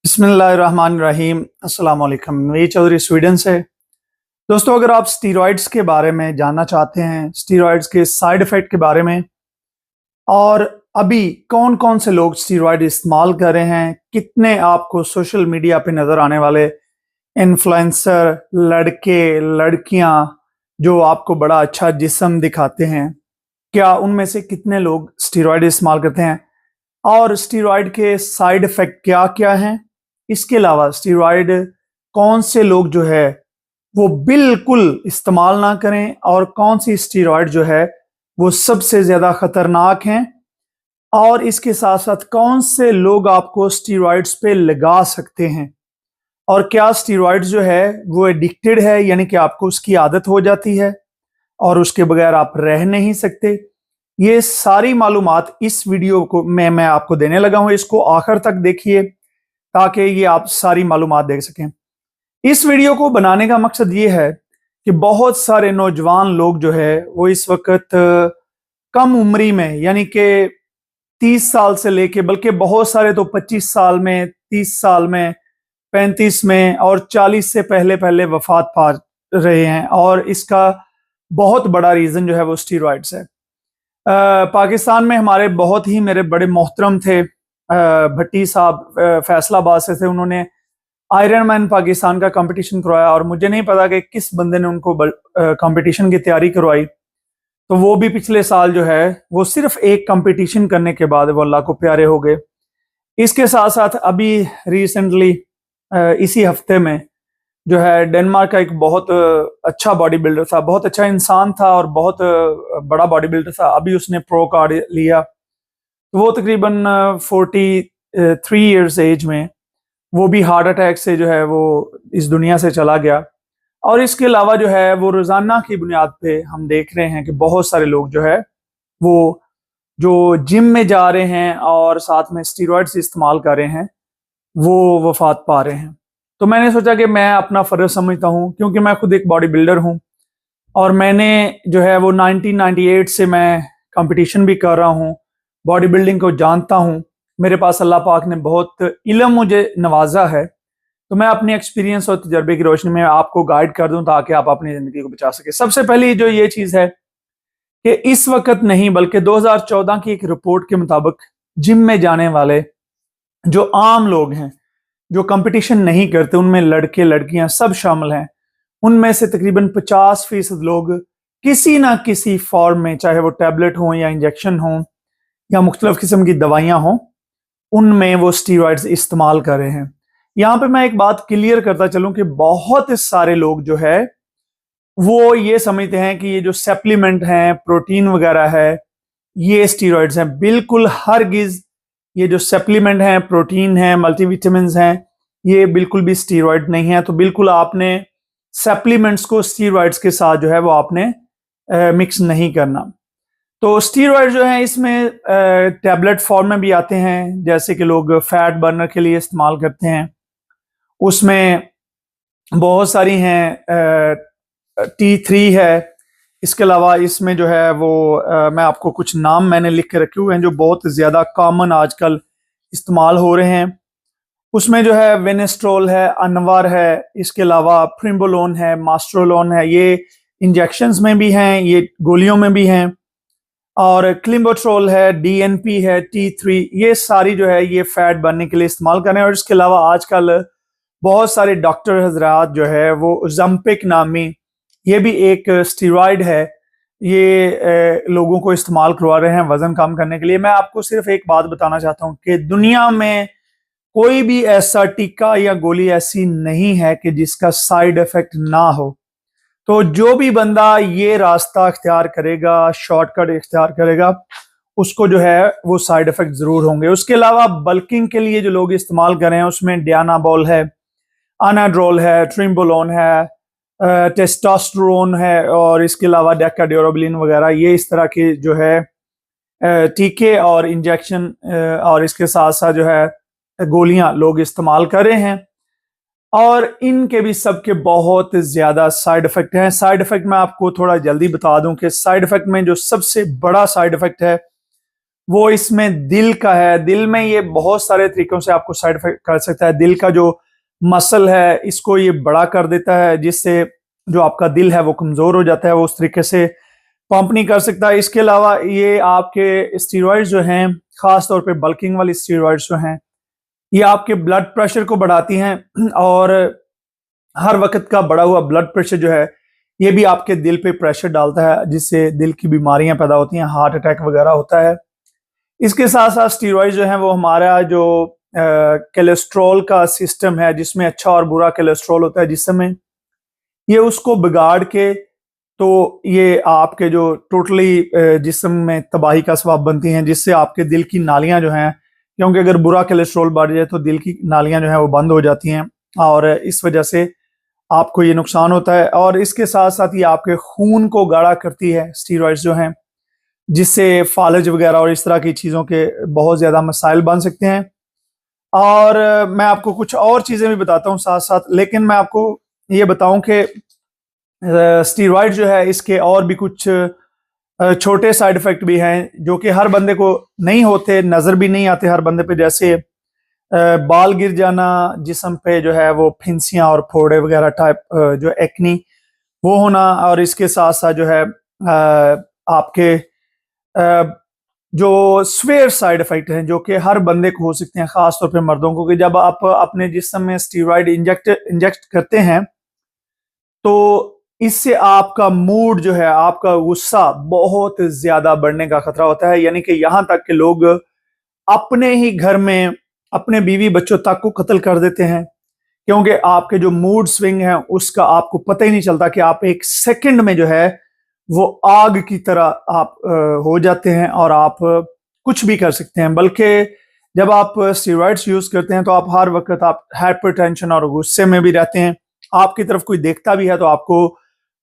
बिस्मिल्लाहिर्रहमानिर्रहीम। अस्सलाम वालेकुम। मैं चौधरी स्वीडन से। दोस्तों, अगर आप स्टीरॉयड्स के बारे में जानना चाहते हैं, स्टीरॉयड्स के साइड इफ़ेक्ट के बारे में और अभी कौन-कौन से लोग स्टीरॉयड इस्तेमाल कर रहे हैं, कितने आपको सोशल मीडिया पे नज़र आने वाले इन्फ्लुएंसर लड़के, लड़कियां जो आपको बड़ा अच्छा जिस्म दिखाते हैं, क्या उनमें से कितने लोग स्टीरॉयड इस्तेमाल करते हैं और स्टीरॉयड के साइड इफ़ेक्ट क्या-क्या हैं? इसके अलावा स्टीरॉयड कौन से लोग जो है वो बिल्कुल इस्तेमाल ना करें और कौन सी स्टीरॉयड जो है वो सबसे ज़्यादा खतरनाक हैं, और इसके साथ-साथ कौन से लोग आपको स्टीरॉयड्स पे लगा सकते हैं, और क्या स्टीरॉयड्स जो है वो एडिक्टेड है, यानी कि आपको उसकी आदत हो जाती है और उसके बगैर आप रह नहीं सकते। ये सारी मालूमात इस वीडियो को मैं आपको देने लगा हूं। इसको आखिर तक देखिए ताकि ये आप सारी मालूमात देख सकें। इस वीडियो को बनाने का मकसद ये है कि बहुत सारे नौजवान लोग जो है वो इस वक्त कम उम्री में, यानी कि 30 साल से लेके, बल्कि बहुत सारे तो 25 साल में, 30 साल में, 35 में और 40 से पहले पहले वफात पा रहे हैं, और इसका बहुत बड़ा रीज़न जो है वो स्टीरॉयड्स है। पाकिस्तान में हमारे बहुत ही मेरे बड़े मोहतरम थे, भट्टी साहब फैसलाबाद से थे। उन्होंने आयरन मैन पाकिस्तान का कंपटीशन करवाया और मुझे नहीं पता कि किस बंदे ने उनको कंपटीशन की तैयारी करवाई। तो वो भी पिछले साल जो है वो सिर्फ एक कंपटीशन करने के बाद वो अल्लाह को प्यारे हो गए। इसके साथ साथ अभी रिसेंटली इसी हफ्ते में जो है डेनमार्क का एक बहुत अच्छा बॉडी बिल्डर था, बहुत अच्छा इंसान था और बहुत बड़ा बॉडी बिल्डर था। अभी उसने प्रो कार्ड लिया, तो वो तकरीबन 43 इयर्स एज में वो भी हार्ट अटैक से जो है वो इस दुनिया से चला गया। और इसके अलावा जो है वो रोज़ाना की बुनियाद पे हम देख रहे हैं कि बहुत सारे लोग जो है वो जो जिम में जा रहे हैं और साथ में स्टीरॉयड्स इस्तेमाल कर रहे हैं, वो वफात पा रहे हैं। तो मैंने सोचा कि मैं अपना फ़र्ज़ समझता हूँ, क्योंकि मैं खुद एक बॉडी बिल्डर हूँ और मैंने जो है वो 1998 से मैं कंपटीशन भी कर रहा हूँ, बॉडी बिल्डिंग को जानता हूँ। मेरे पास अल्लाह पाक ने बहुत इल्म मुझे नवाजा है, तो मैं अपने एक्सपीरियंस और तजर्बे की रोशनी में आपको गाइड कर दूं ताकि आप अपनी ज़िंदगी को बचा सके। सबसे पहली जो ये चीज़ है कि इस वक्त नहीं बल्कि 2014 की एक रिपोर्ट के मुताबिक जिम में जाने वाले जो आम लोग हैं, जो कंपटीशन नहीं करते, उनमें लड़के लड़कियां सब शामिल हैं, उनमें से तकरीबन 50% लोग किसी ना किसी फॉर्म में, चाहे वो टैबलेट हो या इंजेक्शन हो या मुख्तलिफ किस्म की दवाइयां हों, उनमें वो स्टीरॉयड्स इस्तेमाल कर रहे हैं। यहाँ पे मैं एक बात क्लियर करता चलूं कि बहुत सारे लोग जो है वो ये समझते हैं कि ये जो सप्लीमेंट हैं, प्रोटीन वगैरह है, ये स्टीरॉयड्स हैं। बिल्कुल हरगिज ये जो सप्लीमेंट हैं, प्रोटीन हैं, मल्टीविटामिन्स हैं, ये बिल्कुल भी स्टीरॉयड नहीं है। तो बिल्कुल आपने सप्लीमेंट्स को स्टीरॉयड्स के साथ जो है वो आपने मिक्स नहीं करना। तो स्टीरॉयड जो है इसमें टैबलेट फॉर्म में भी आते हैं, जैसे कि लोग फैट बर्नर के लिए इस्तेमाल करते हैं। उसमें बहुत सारी हैं, T3 है। इसके अलावा इसमें जो है वो मैं आपको कुछ नाम मैंने लिख के रखे हुए हैं जो बहुत ज़्यादा कॉमन आजकल इस्तेमाल हो रहे हैं। उसमें जो है वेनेस्ट्रोल है, अनवर है, इसके अलावा प्रिम्बोलोन है, मास्ट्रोलोन है। ये इंजेक्शंस में भी हैं, ये गोलियों में भी हैं, और क्लिम्बोट्रोल है, DNP है, T3, ये सारी जो है ये फैट बनने के लिए इस्तेमाल कर रहे हैं। और इसके अलावा आजकल बहुत सारे डॉक्टर हजरात जो है वो ज़म्पिक नामी, ये भी एक स्टीरॉयड है, ये लोगों को इस्तेमाल करवा रहे हैं वजन कम करने के लिए। मैं आपको सिर्फ एक बात बताना चाहता हूँ कि दुनिया में कोई भी ऐसा टीका या गोली ऐसी नहीं है कि जिसका साइड इफेक्ट ना हो। तो जो भी बंदा ये रास्ता इख्तियार करेगा, शॉर्टकट इख्तियार करेगा, उसको जो है वो साइड इफेक्ट जरूर होंगे। उसके अलावा बल्किंग के लिए जो लोग इस्तेमाल कर रहे हैं उसमें डियानाबॉल है, अनाड्रोल है, ट्रिम्बोलोन है, टेस्टोस्टेरोन है, और इसके अलावा डेकाड्यूराबिलिन वगैरह, ये इस तरह के जो है टीके और इंजेक्शन और इसके साथ साथ जो है गोलियां लोग इस्तेमाल कर रहे हैं, और इनके भी सबके बहुत ज़्यादा साइड इफ़ेक्ट हैं। साइड इफ़ेक्ट मैं आपको थोड़ा जल्दी बता दूं कि साइड इफ़ेक्ट में जो सबसे बड़ा साइड इफ़ेक्ट है वो इसमें दिल का है। दिल में ये बहुत सारे तरीकों से आपको साइड इफेक्ट कर सकता है। दिल का जो मसल है इसको ये बड़ा कर देता है, जिससे जो आपका दिल है वो कमजोर हो जाता है, वो उस तरीके से पंप नहीं कर सकता। इसके अलावा ये आपके स्टीरॉइड्स जो हैं, खास तौर पे बल्किंग वाली स्टीरॉइड्स जो हैं, ये आपके ब्लड प्रेशर को बढ़ाती हैं और हर वक्त का बढ़ा हुआ ब्लड प्रेशर जो है ये भी आपके दिल पे प्रेशर डालता है, जिससे दिल की बीमारियां पैदा होती हैं, हार्ट अटैक वगैरह होता है। इसके साथ साथ स्टीरॉइड जो है वो हमारा जो कोलेस्ट्रॉल का सिस्टम है, जिसमें अच्छा और बुरा कोलेस्ट्रॉल होता है जिस्म में, ये उसको बिगाड़ के तो ये आपके जो टोटली जिस्म में तबाही का सबब बनती हैं, जिससे आपके दिल की नालियां जो हैं, क्योंकि अगर बुरा कोलेस्ट्रॉल बढ़ जाए तो दिल की नालियां जो हैं वो बंद हो जाती हैं और इस वजह से आपको ये नुकसान होता है। और इसके साथ साथ ये आपके खून को गाढ़ा करती है स्टीरॉइड्स जो हैं, जिससे फालज वगैरह और इस तरह की चीज़ों के बहुत ज़्यादा मसाइल बन सकते हैं। और मैं आपको कुछ और चीज़ें भी बताता हूँ साथ साथ, लेकिन मैं आपको ये बताऊं कि स्टीरॉइड जो है इसके और भी कुछ छोटे साइड इफेक्ट भी हैं, जो कि हर बंदे को नहीं होते, नज़र भी नहीं आते हर बंदे पे। जैसे बाल गिर जाना, जिस्म पे जो है वो फिंसियाँ और फोड़े वगैरह टाइप जो एक्नी वो होना, और इसके साथ साथ जो है आपके जो स्वेयर साइड इफेक्ट हैं, जो कि हर बंदे को हो सकते हैं, खास तौर पे मर्दों को, कि जब आप अपने जिस्म में स्टीरॉइड इंजेक्ट करते हैं तो इससे आपका मूड जो है, आपका गुस्सा बहुत ज्यादा बढ़ने का खतरा होता है। यानी कि यहां तक कि लोग अपने ही घर में अपने बीवी बच्चों तक को कत्ल कर देते हैं, क्योंकि आपके जो मूड स्विंग है उसका आपको पता ही नहीं चलता कि आप एक सेकंड में जो है वो आग की तरह आप हो जाते हैं और आप कुछ भी कर सकते हैं। बल्कि जब आप स्टेरॉइड्स यूज करते हैं तो आप हर वक्त आप हाइपरटेंशन और गुस्से में भी रहते हैं। आपकी तरफ कोई देखता भी है तो आपको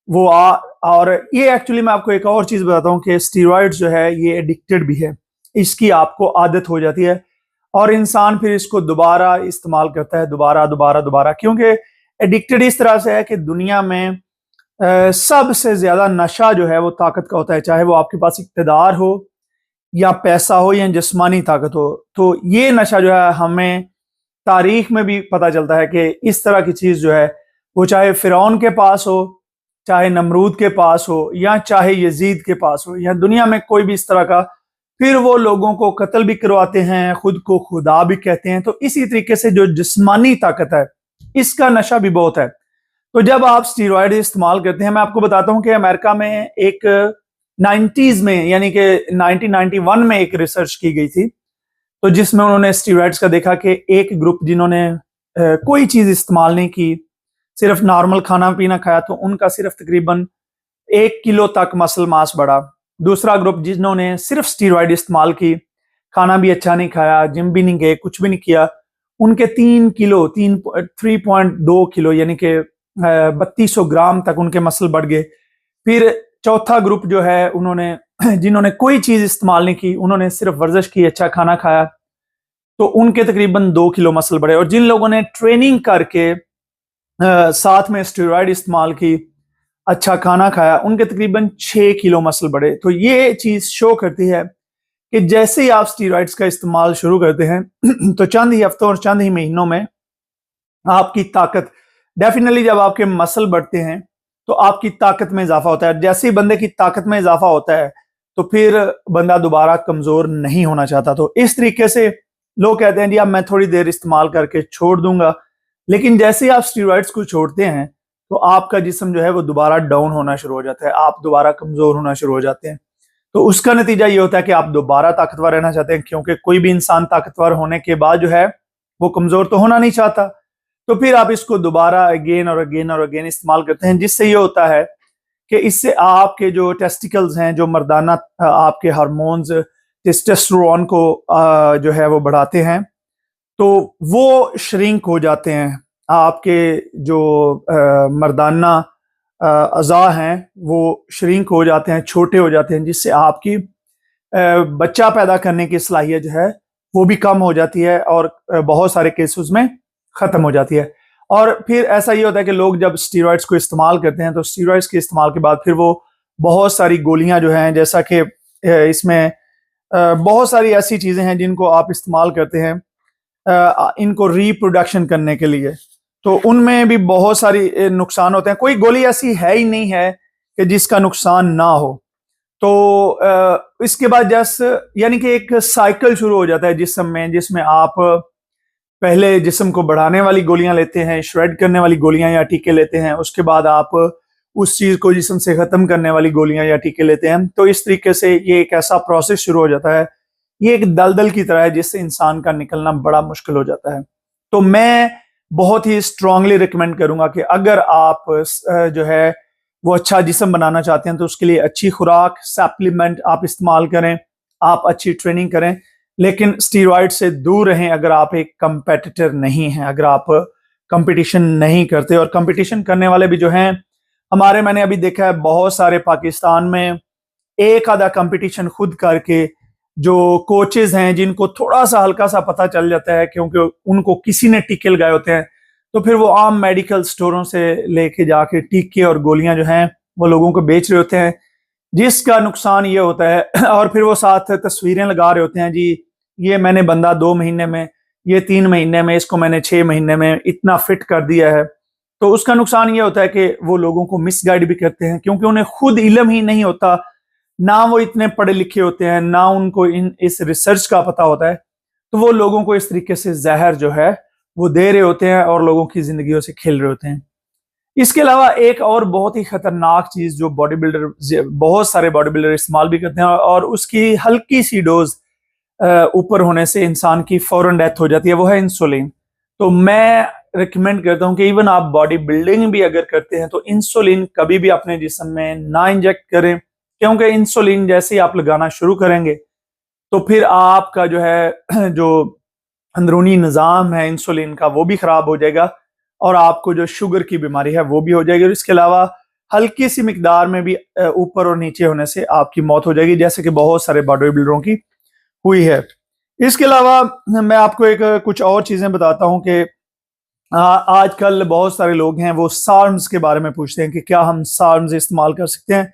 वो और ये एक्चुअली मैं आपको एक और चीज बताता हूँ कि स्टेरॉइड्स जो है ये एडिक्टेड भी है, इसकी आपको आदत हो जाती है और इंसान फिर इसको दोबारा इस्तेमाल करता है, दोबारा दोबारा दोबारा, क्योंकि एडिक्टेड इस तरह से है कि दुनिया में सबसे ज्यादा नशा जो है वो ताकत का होता है, चाहे वो आपके पास इक्तदार हो या पैसा हो या जिस्मानी ताकत हो। तो ये नशा जो है हमें तारीख में भी पता चलता है कि इस तरह की चीज जो है वो चाहे फिरौन के पास हो, चाहे नमरूद के पास हो, या चाहे यजीद के पास हो, या दुनिया में कोई भी इस तरह का, फिर वो लोगों को कत्ल भी करवाते हैं, खुद को खुदा भी कहते हैं। तो इसी तरीके से जो जिस्मानी ताकत है इसका नशा भी बहुत है। तो जब आप स्टीरॉयड इस्तेमाल करते हैं, मैं आपको बताता हूं कि अमेरिका में एक 90s में यानी कि 1991 में एक रिसर्च की गई थी, तो जिसमें उन्होंने स्टीरॉयड्स का देखा कि एक ग्रुप जिन्होंने कोई चीज इस्तेमाल नहीं की, सिर्फ नॉर्मल खाना पीना खाया, तो उनका सिर्फ तकरीबन 1 किलो तक मसल मास बढ़ा। दूसरा ग्रुप जिन्होंने सिर्फ स्टीरॉयड इस्तेमाल की, खाना भी अच्छा नहीं खाया, जिम भी नहीं गए, कुछ भी नहीं किया, उनके 3 किलो यानी कि 3200 ग्राम तक उनके मसल बढ़ गए। फिर चौथा ग्रुप जो है उन्होंने जिन्होंने कोई चीज इस्तेमाल नहीं की, उन्होंने सिर्फ वर्जिश की, अच्छा खाना खाया, तो उनके तकरीबन 2 किलो मसल बढ़े। और जिन लोगों ने ट्रेनिंग करके साथ में स्टेरॉइड इस्तेमाल की, अच्छा खाना खाया, उनके तकरीबन 6 किलो मसल बढ़े। तो ये चीज शो करती है कि जैसे ही आप स्टेरॉइड्स का इस्तेमाल शुरू करते हैं तो चंद ही हफ्तों और चंद ही महीनों में आपकी ताकत, डेफिनेटली जब आपके मसल बढ़ते हैं तो आपकी ताकत में इजाफा होता है। जैसे ही बंदे की ताकत में इजाफा होता है तो फिर बंदा दोबारा कमजोर नहीं होना चाहता। तो इस तरीके से लोग कहते हैं जी अब मैं थोड़ी देर इस्तेमाल करके छोड़ दूंगा, लेकिन जैसे ही आप स्टीरॉइड्स को छोड़ते हैं तो आपका जिस्म जो है वो दोबारा डाउन होना शुरू हो जाता है, आप दोबारा कमजोर होना शुरू हो जाते हैं। तो उसका नतीजा ये होता है कि आप दोबारा ताकतवर रहना चाहते हैं, क्योंकि कोई भी इंसान ताकतवर होने के बाद जो है वो कमजोर तो होना नहीं चाहता। तो फिर आप इसको दोबारा अगेन और अगेन और अगेन इस्तेमाल करते हैं, जिससे ये होता है कि इससे आपके जो टेस्टिकल्स हैं, जो मर्दाना आपके हार्मोन्स टेस्टोस्टेरोन को जो है वो बढ़ाते हैं, तो वो श्रिंक हो जाते हैं। आपके जो मर्दाना अज़ा हैं वो श्रिंक हो जाते हैं, छोटे हो जाते हैं, जिससे आपकी बच्चा पैदा करने की सलाहियत जो है वो भी कम हो जाती है और बहुत सारे केसेस में खत्म हो जाती है। और फिर ऐसा ये होता है कि लोग जब स्टीरॉइड्स को इस्तेमाल करते हैं तो स्टीरॉइड्स के इस्तेमाल के बाद फिर वो बहुत सारी गोलियां जो हैं, जैसा कि इसमें बहुत सारी ऐसी चीजें हैं जिनको आप इस्तेमाल करते हैं इनको रिप्रोडक्शन करने के लिए, तो उनमें भी बहुत सारी नुकसान होते हैं। कोई गोली ऐसी है ही नहीं है कि जिसका नुकसान ना हो। तो इसके बाद जस्ट यानी कि एक साइकिल शुरू हो जाता है जिस्म में, जिसमें आप पहले जिस्म को बढ़ाने वाली गोलियां लेते हैं, श्रेड करने वाली गोलियां या टीके लेते हैं, उसके बाद आप उस चीज को जिस्म से खत्म करने वाली गोलियां या टीके लेते हैं। तो इस तरीके से ये एक ऐसा प्रोसेस शुरू हो जाता है, ये एक दलदल की तरह है जिससे इंसान का निकलना बड़ा मुश्किल हो जाता है। तो मैं बहुत ही स्ट्रांगली रिकमेंड करूंगा कि अगर आप जो है वो अच्छा जिस्म बनाना चाहते हैं तो उसके लिए अच्छी खुराक, सप्लीमेंट आप इस्तेमाल करें, आप अच्छी ट्रेनिंग करें, लेकिन स्टीरॉयड से दूर रहें अगर आप एक कंपेटिटर नहीं हैं, अगर आप कंपटीशन नहीं करते। और कंपटीशन करने वाले भी जो हैं हमारे, मैंने अभी देखा है बहुत सारे पाकिस्तान में एक आधा कंपटीशन खुद करके जो कोचेज हैं जिनको थोड़ा सा हल्का सा पता चल जाता है क्योंकि उनको किसी ने टीके लगाए होते हैं, तो फिर वो आम मेडिकल स्टोरों से लेके जाके टीके और गोलियां जो हैं वो लोगों को बेच रहे होते हैं, जिसका नुकसान ये होता है और फिर वो साथ तस्वीरें लगा रहे होते हैं, जी ये मैंने बंदा 2 महीने में, ये 3 महीने में, इसको मैंने 6 महीने में इतना फिट कर दिया है। तो उसका नुकसान ये होता है कि वो लोगों को मिसगाइड भी करते हैं क्योंकि उन्हें खुद इल्म ही नहीं होता, ना वो इतने पढ़े लिखे होते हैं, ना उनको इस रिसर्च का पता होता है। तो वो लोगों को इस तरीके से जहर जो है वो दे रहे होते हैं और लोगों की जिंदगियों से खेल रहे होते हैं। इसके अलावा एक और बहुत ही खतरनाक चीज जो बॉडी बिल्डर, बहुत सारे बॉडी बिल्डर इस्तेमाल भी करते हैं और उसकी हल्की सी डोज ऊपर होने से इंसान की फौरन डेथ हो जाती है, वो है इंसुलिन। तो मैं रिकमेंड करता हूं कि इवन आप बॉडी बिल्डिंग भी अगर करते हैं तो इंसुलिन कभी भी अपने जिस्म में ना इंजेक्ट करें, क्योंकि इंसुलिन जैसे ही आप लगाना शुरू करेंगे तो फिर आपका जो है जो अंदरूनी निज़ाम है इंसुलिन का वो भी खराब हो जाएगा और आपको जो शुगर की बीमारी है वो भी हो जाएगी। और इसके अलावा हल्की सी मिकदार में भी ऊपर और नीचे होने से आपकी मौत हो जाएगी, जैसे कि बहुत सारे बॉडी बिल्डरों की हुई है। इसके अलावा मैं आपको एक कुछ और चीजें बताता हूं कि आजकल बहुत सारे लोग हैं वो सार्म्स के बारे में पूछते हैं कि क्या हम सार्म्स इस्तेमाल कर सकते हैं।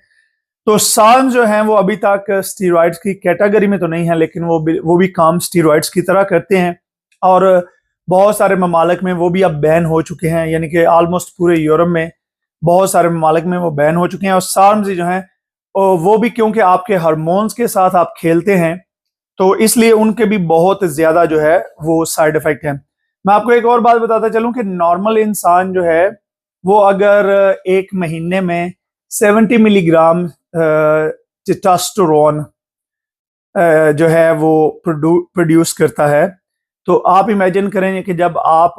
तो सार्म्स जो हैं वो अभी तक स्टीरॉइड्स की कैटेगरी में तो नहीं है, लेकिन वो भी काम स्टीरॉइड्स की तरह करते हैं और बहुत सारे ममालिक में वो भी अब बैन हो चुके हैं, यानी कि ऑलमोस्ट पूरे यूरोप में बहुत सारे ममालिक में वो बैन हो चुके हैं। और सार्म्स जो हैं वो भी क्योंकि आपके हार्मोन्स के साथ आप खेलते हैं तो इसलिए उनके भी बहुत ज्यादा जो है वो साइड इफेक्ट है। मैं आपको एक और बात बताता चलूं कि नॉर्मल इंसान जो है वो अगर एक महीने में 70 मिलीग्राम टेस्टोस्टेरोन जो है वो प्रोड्यूस करता है, तो आप इमेजिन करेंगे कि जब आप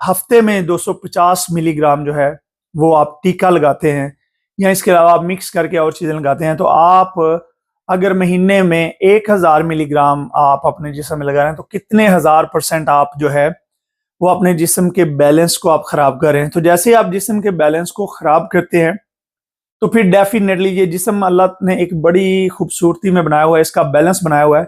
हफ्ते में 250 मिलीग्राम जो है वो आप टीका लगाते हैं या इसके अलावा आप मिक्स करके और चीजें लगाते हैं, तो आप अगर महीने में 1000 मिलीग्राम आप अपने जिस्म में लगा रहे हैं तो कितने 1000% आप जो है वो अपने जिस्म के बैलेंस को आप खराब कर रहे हैं। तो जैसे ही आप जिस्म के बैलेंस को खराब करते हैं तो फिर डेफिनेटली ये जिस्म अल्लाह ने एक बड़ी खूबसूरती में बनाया हुआ है, इसका बैलेंस बनाया हुआ है।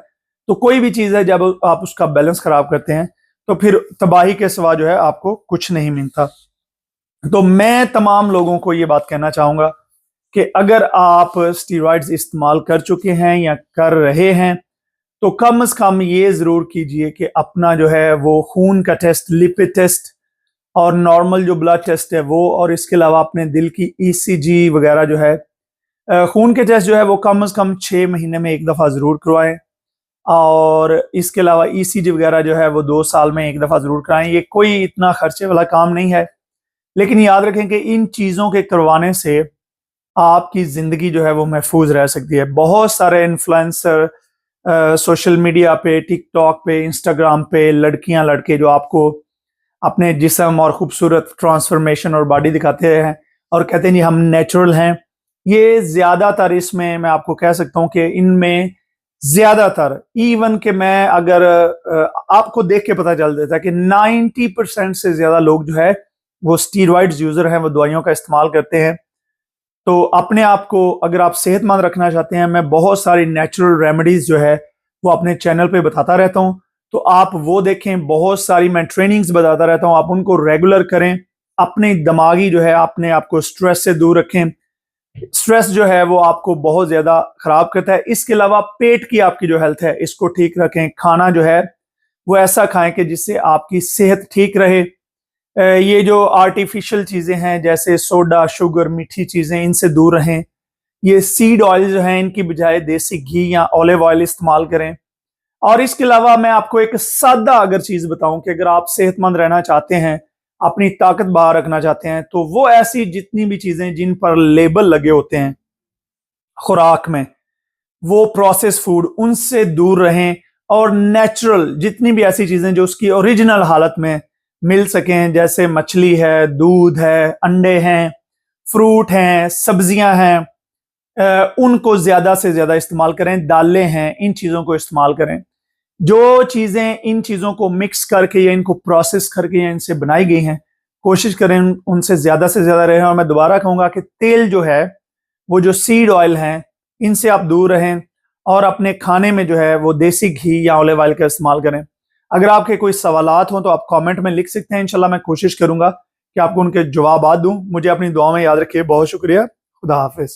तो कोई भी चीज है जब आप उसका बैलेंस खराब करते हैं तो फिर तबाही के सिवा जो है आपको कुछ नहीं मिलता। तो मैं तमाम लोगों को ये बात कहना चाहूंगा कि अगर आप स्टीरॉइड्स इस्तेमाल कर चुके हैं या कर रहे हैं तो कम से कम ये जरूर कीजिए कि अपना जो है वो खून का टेस्ट, लिपिड टेस्ट और नॉर्मल जो ब्लड टेस्ट है वो, और इसके अलावा अपने दिल की ईसीजी वगैरह जो है, खून के टेस्ट जो है वो कम से कम 6 महीने में एक दफ़ा ज़रूर करवाएं। और इसके अलावा ईसीजी वगैरह जो है वो 2 साल में एक दफ़ा ज़रूर कराएं। ये कोई इतना खर्चे वाला काम नहीं है, लेकिन याद रखें कि इन चीज़ों के करवाने से आपकी ज़िंदगी जो है वो महफूज रह सकती है। बहुत सारे इन्फ्लुएंसर सोशल मीडिया पे, टिकटॉक पे, इंस्टाग्राम पे लड़कियां लड़के जो आपको अपने जिस्म और खूबसूरत ट्रांसफॉर्मेशन और बॉडी दिखाते हैं और कहते हैं जी हम नेचुरल हैं, ये ज्यादातर, इसमें मैं आपको कह सकता हूं कि इनमें ज्यादातर, इवन कि मैं अगर आपको देख के पता चल देता है कि 90% से ज्यादा लोग जो है वो स्टीरॉइड्स यूजर हैं, वो दवाइयों का इस्तेमाल करते हैं। तो अपने आप को अगर आप सेहतमंद रखना चाहते हैं, मैं बहुत सारी नेचुरल रेमेडीज जो है वो अपने चैनल पे बताता रहता हूं, तो आप वो देखें। बहुत सारी मैं ट्रेनिंग्स बताता रहता हूं, आप उनको रेगुलर करें। अपने दिमागी जो है अपने आप को स्ट्रेस से दूर रखें, स्ट्रेस जो है वो आपको बहुत ज्यादा खराब करता है। इसके अलावा पेट की आपकी जो हेल्थ है इसको ठीक रखें। खाना जो है वो ऐसा खाएं कि जिससे आपकी सेहत ठीक रहे। ये जो आर्टिफिशियल चीजें हैं जैसे सोडा, शुगर, मीठी चीजें, इनसे दूर रहें। ये सीड ऑयल जो है इनकी बजाय देसी घी या ऑलिव ऑयल इस्तेमाल करें। और इसके अलावा मैं आपको एक सादा अगर चीज बताऊं कि अगर आप सेहतमंद रहना चाहते हैं, अपनी ताकत बाहर रखना चाहते हैं, तो वो ऐसी जितनी भी चीजें जिन पर लेबल लगे होते हैं खुराक में, वो प्रोसेस फूड, उनसे दूर रहें। और नेचुरल जितनी भी ऐसी चीजें जो उसकी ओरिजिनल हालत में मिल सकें, जैसे मछली है, दूध है, अंडे हैं, फ्रूट हैं, सब्जियां हैं, उनको ज्यादा से ज्यादा इस्तेमाल करें। दालें हैं, इन चीजों को इस्तेमाल करें। जो चीजें इन चीजों को मिक्स करके या इनको प्रोसेस करके या इनसे बनाई गई हैं, कोशिश करें उनसे ज्यादा से ज्यादा रहें। और मैं दोबारा कहूंगा कि तेल जो है वो जो सीड ऑयल हैं इनसे आप दूर रहें और अपने खाने में जो है वो देसी घी या ऑलिव ऑयल का इस्तेमाल करें। अगर आपके कोई सवालात हों तो आप कमेंट में लिख सकते हैं। इंशाल्लाह मैं कोशिश करूंगा कि आपको उनके जवाब दूं। मुझे अपनी दुआ में याद रखिए। बहुत शुक्रिया। खुदा हाफिज।